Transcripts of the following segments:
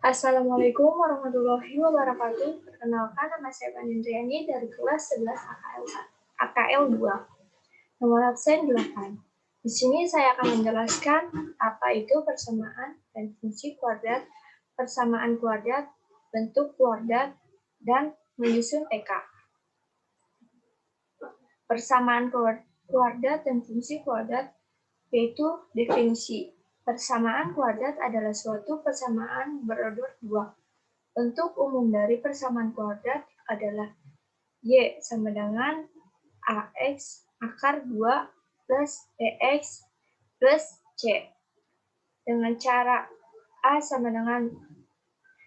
Assalamualaikum warahmatullahi wabarakatuh. Perkenalkan, nama saya Pandendriani dari kelas 11 AKL 2. Nomor absen 8. Di sini saya akan menjelaskan apa itu persamaan dan fungsi kuadrat, persamaan kuadrat, bentuk kuadrat, dan menyusun TK. Persamaan kuadrat dan fungsi kuadrat yaitu definisi. Persamaan kuadrat adalah suatu persamaan berorder 2. Bentuk umum dari persamaan kuadrat adalah Y sama dengan AX akar 2 plus BX plus C. Dengan cara A sama dengan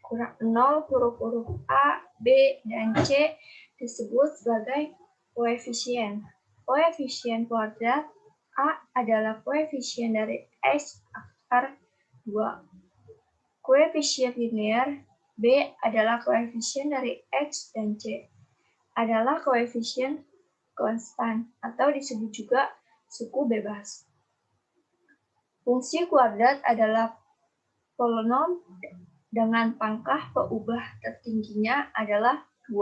kurang 0, huruf A, B, dan C disebut sebagai koefisien. Koefisien kuadrat A adalah koefisien dari X akar 2. Koefisien linear B adalah koefisien dari X dan C. Adalah koefisien konstan atau disebut juga suku bebas. Fungsi kuadrat adalah polinom dengan pangkah peubah tertingginya adalah 2.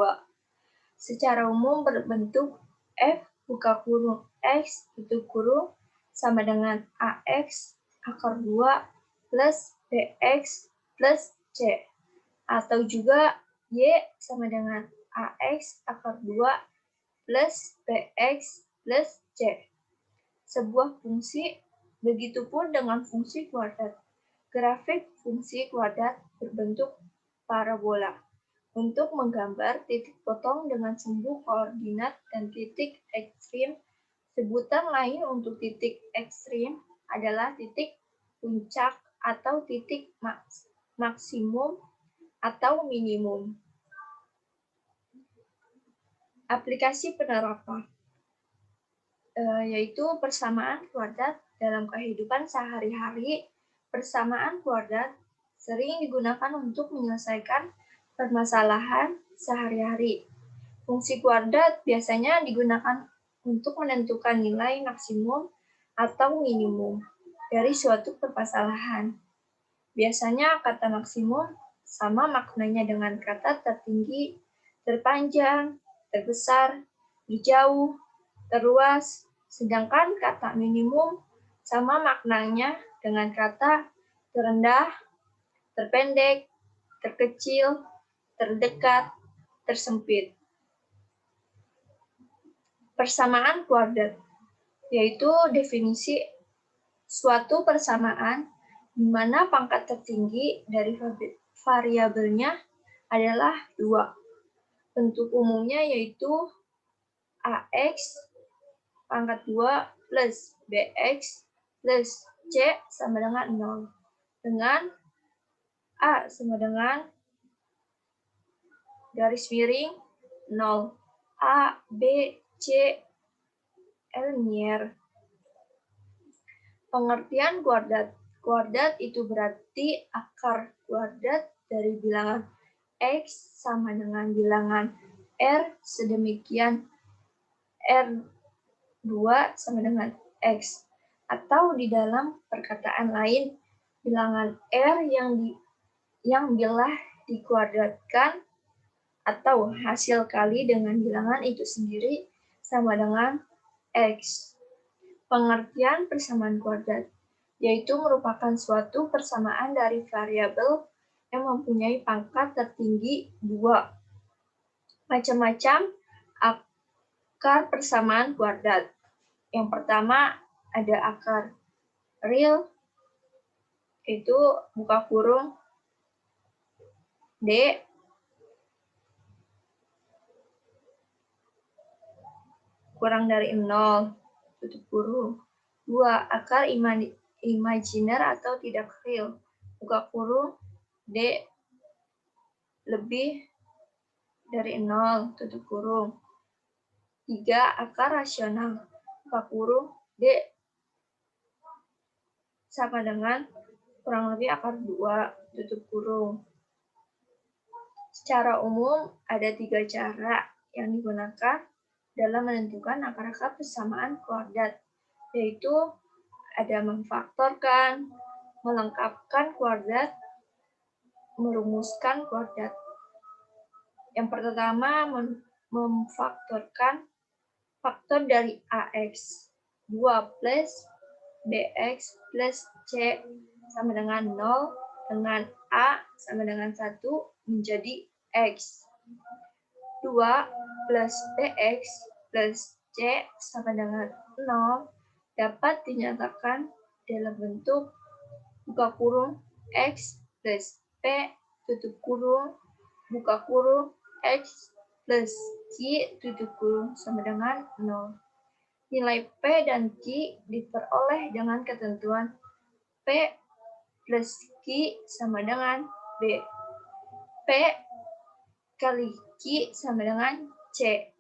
Secara umum berbentuk F buka kurung X tutup kurung sama dengan AX akar 2 plus BX plus C. Atau juga Y sama dengan AX akar 2 plus BX plus C. Sebuah fungsi, begitupun dengan fungsi kuadrat. Grafik fungsi kuadrat berbentuk parabola. Untuk menggambar titik potong dengan sumbu koordinat dan titik ekstrim, sebutan lain untuk titik ekstrim adalah titik puncak atau titik maksimum atau minimum. Aplikasi penerapan yaitu persamaan kuadrat dalam kehidupan sehari-hari. Persamaan kuadrat sering digunakan untuk menyelesaikan permasalahan sehari-hari. Fungsi kuadrat biasanya digunakan untuk menentukan nilai maksimum atau minimum dari suatu permasalahan. Biasanya kata maksimum sama maknanya dengan kata tertinggi, terpanjang, terbesar, terjauh, terluas, sedangkan kata minimum sama maknanya dengan kata terendah, terpendek, terkecil, terdekat, tersempit. Persamaan kuadrat yaitu definisi suatu persamaan di mana pangkat tertinggi dari variabelnya adalah 2. Bentuk umumnya yaitu AX pangkat 2 plus BX plus C sama dengan 0. Dengan A sama dengan garis miring 0. A, B, C, linear. Pengertian kuadrat. Kuadrat itu berarti akar kuadrat dari bilangan X sama dengan bilangan R sedemikian R2 sama dengan X. Atau di dalam perkataan lain, bilangan R yang bila dikuadratkan atau hasil kali dengan bilangan itu sendiri sama dengan X. Pengertian persamaan kuadrat yaitu merupakan suatu persamaan dari variabel yang mempunyai pangkat tertinggi 2. Macam-macam akar persamaan kuadrat. Yang pertama ada akar real, itu buka kurung D kurang dari 0, tutup kurung. 2. Akar imajiner atau tidak real, buka kurung D lebih dari 0, tutup kurung. 3. Akar rasional, buka kurung D sama dengan kurang lebih akar 2, tutup kurung. Secara umum ada 3 cara yang digunakan dalam menentukan akar-akar persamaan kuadrat, yaitu ada memfaktorkan, melengkapkan kuadrat, merumuskan kuadrat. Yang pertama, memfaktorkan faktor dari AX. 2 plus BX plus C sama dengan 0 dengan A sama dengan 1 menjadi X. 2 plus BX plus C sama dengan 0 dapat dinyatakan dalam bentuk buka kurung X plus P tutup kurung buka kurung X plus Q tutup kurung sama dengan 0. Nilai P dan Q diperoleh dengan ketentuan P plus Q sama dengan B. P kali Q sama dengan C.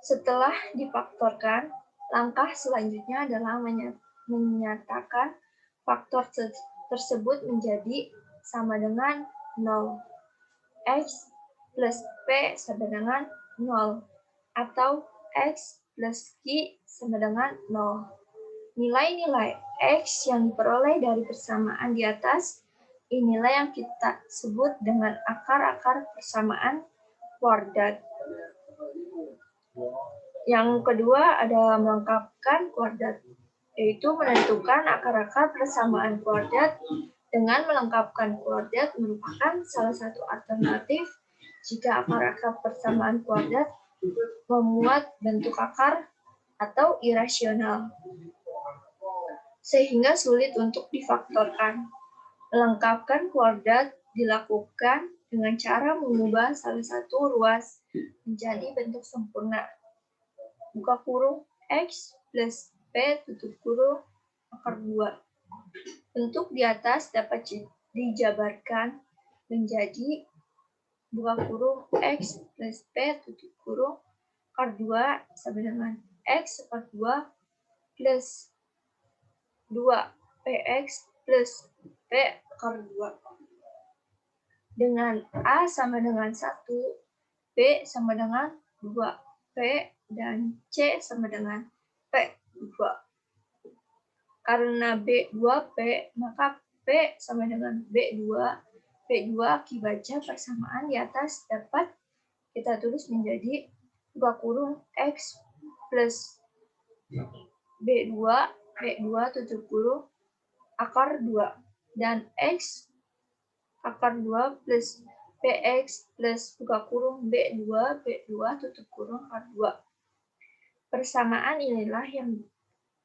Setelah difaktorkan, langkah selanjutnya adalah menyatakan faktor tersebut menjadi sama dengan 0. X plus P sama dengan 0. Atau X plus Q sama dengan 0. Nilai-nilai X yang diperoleh dari persamaan di atas, inilah yang kita sebut dengan akar-akar persamaan kuadrat. Yang kedua ada melengkapkan kuadrat, yaitu menentukan akar-akar persamaan kuadrat dengan melengkapkan kuadrat merupakan salah satu alternatif jika akar-akar persamaan kuadrat memuat bentuk akar atau irasional, sehingga sulit untuk difaktorkan. Melengkapkan kuadrat dilakukan dengan cara mengubah salah satu ruas menjadi bentuk sempurna. Buka kurung X plus P tutup kurung akar 2. Bentuk di atas dapat dijabarkan menjadi buka kurung X plus P tutup kurung akar 2 sama dengan X akar 2 plus 2PX plus P akar 2. Dengan A sama dengan 1, B sama dengan 2, P dan C sama dengan P2. Karena B 2P, maka P sama dengan B2. P2 akibat persamaan di atas dapat kita tulis menjadi buka kurung X plus B2 tutup kurung akar 2 dan X akar 2 plus PX plus buka kurung B2 tutup kurung akar 2. Persamaan inilah yang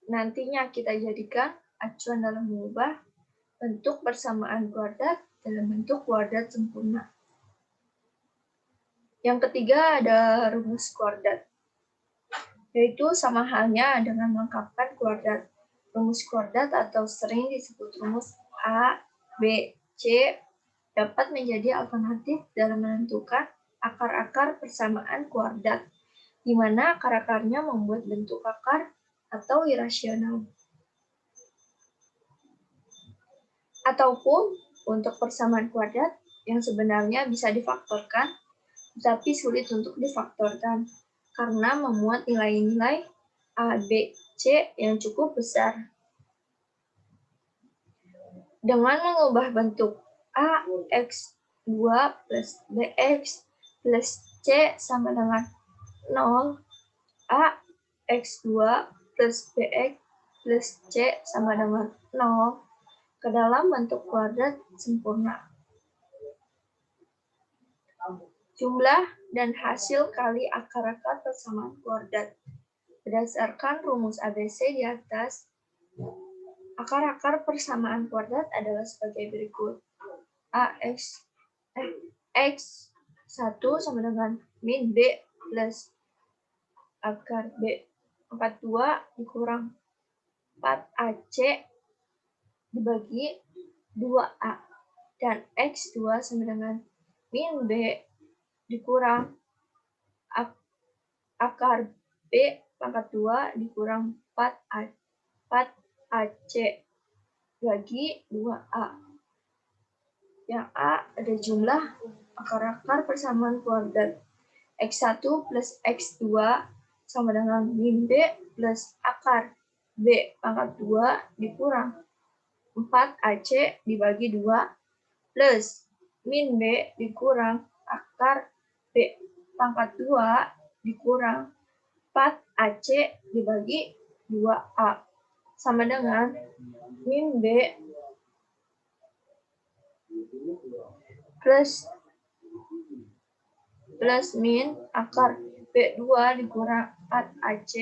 nantinya kita jadikan acuan dalam mengubah bentuk persamaan kuadrat dalam bentuk kuadrat sempurna. Yang ketiga ada rumus kuadrat, yaitu sama halnya dengan melengkapkan kuadrat. Rumus kuadrat atau sering disebut rumus A, B, C dapat menjadi alternatif dalam menentukan akar-akar persamaan kuadrat, di mana akar-akarnya membuat bentuk akar atau irasional. Ataupun untuk persamaan kuadrat yang sebenarnya bisa difaktorkan, tetapi sulit untuk difaktorkan karena memuat nilai-nilai A, B, C yang cukup besar. Dengan mengubah bentuk A, X2 plus BX plus C sama dengan 0, A, X2 plus BX plus C sama dengan 0 ke dalam bentuk kuadrat sempurna. Jumlah dan hasil kali akar-akar persamaan kuadrat. Berdasarkan rumus ABC di atas, akar-akar persamaan kuadrat adalah sebagai berikut. X1 sama dengan min B plus akar B 42 dikurang 4AC dibagi 2A. Dan X2 sama dengan min B dikurang akar B pangkat 2 dikurang 4AC bagi 2A. Yang A ada jumlah akar-akar persamaan kuadrat. X1 plus X2 sama dengan min B plus akar B pangkat 2 dikurang 4AC dibagi 2 plus min B dikurang akar B pangkat 2 dikurang 4AC dibagi 2A sama dengan min B plus min akar B2 dikurang 4AC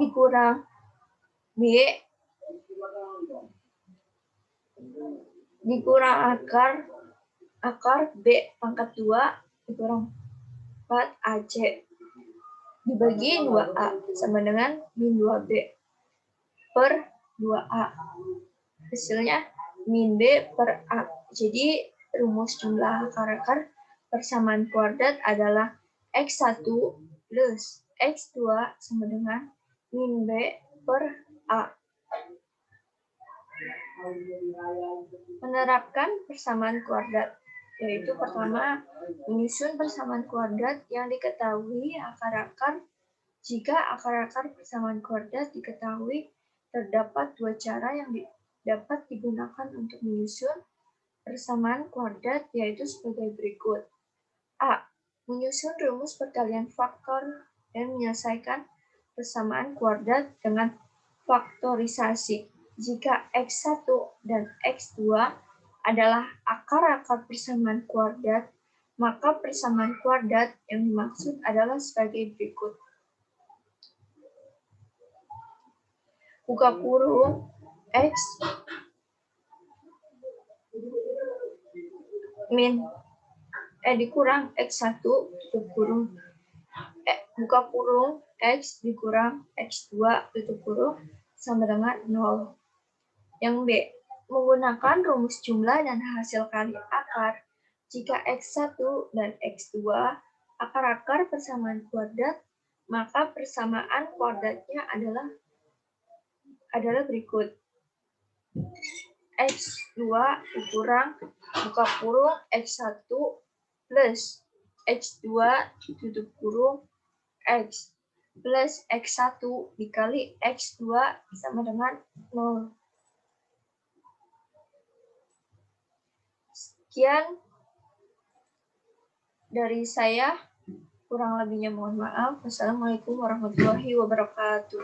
dikurang B dikurang akar B pangkat 2 dikurang 4AC dibagi 2A sama dengan min 2B per 2A. Hasilnya min B per A. Jadi rumus jumlah akar-akar persamaan kuadrat adalah X1 plus X2 sama dengan min B per A. Menerapkan persamaan kuadrat, yaitu pertama, menyusun persamaan kuadrat yang diketahui akar-akar. Jika akar-akar persamaan kuadrat diketahui, terdapat dua cara yang dapat digunakan untuk menyusun persamaan kuadrat, yaitu sebagai berikut. A. Menyusun rumus perkalian faktor dan menyelesaikan persamaan kuadrat dengan faktorisasi. Jika X1 dan X2 adalah akar-akar persamaan kuadrat, maka persamaan kuadrat yang dimaksud adalah sebagai berikut. Buka kurung X dikurang X1 tutup kurung buka kurung X dikurang X2 tutup kurung sama dengan 0. Yang B, menggunakan rumus jumlah dan hasil kali akar. Jika X1 dan X2 akar-akar persamaan kuadrat, maka persamaan kuadratnya adalah berikut. X2 dikurang buka kurung X1 plus X2 tutup kurung X plus X1 dikali X2 sama dengan 0. Sekian dari saya, kurang lebihnya mohon maaf. Wassalamualaikum warahmatullahi wabarakatuh.